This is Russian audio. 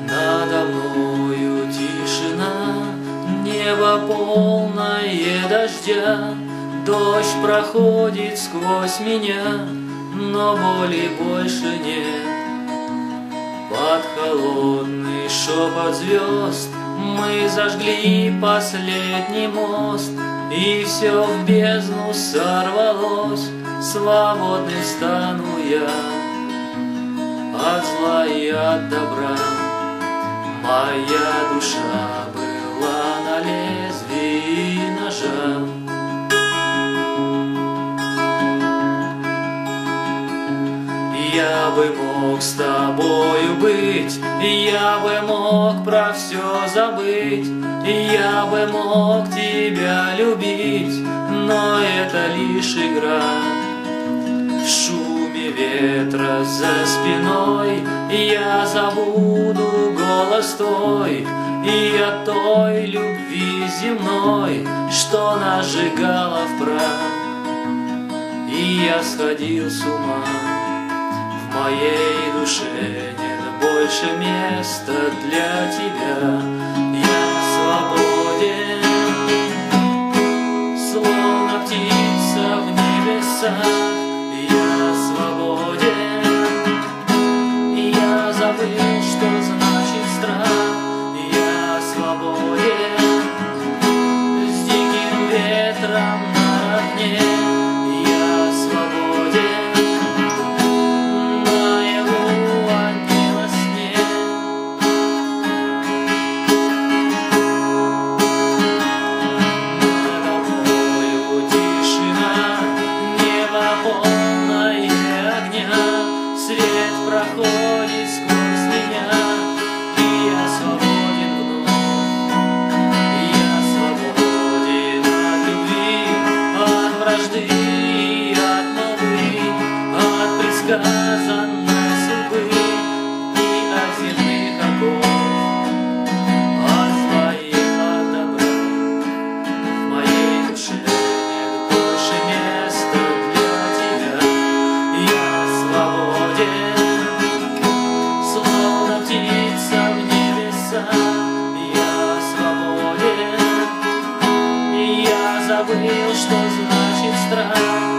Надо мною тишина, небо полное дождя. Дождь проходит сквозь меня, но боли больше нет. Под холодный шепот звезд мы зажгли последний мост, и все в бездну сорвалось, свободным стану я от зла и от добра. Моя душа была на лезвии ножа. Я бы мог с тобою быть, я бы мог про все забыть, я бы мог тебя любить, но это лишь игра. В шуме ветра за спиной я забуду голос твой и от той любви земной, что нас сжигала в прах. И я сходил с ума. В моей душе нет больше места для тебя. Я свободен, словно птица в небесах. Я свободен, я забыл, что значит страх. Я свободен, с диким ветром наравне. Я свободен, свет проходит сквозь меня, и я свободен вновь. Я свободен от любви, от вражды и от молвы, от предсказанной судьбы и от земных оков, от зла и от добра. В моей душе нет больше места для тебя. Я свободен, словно птица в небеса. Я свободен, я забыл, что значит страх.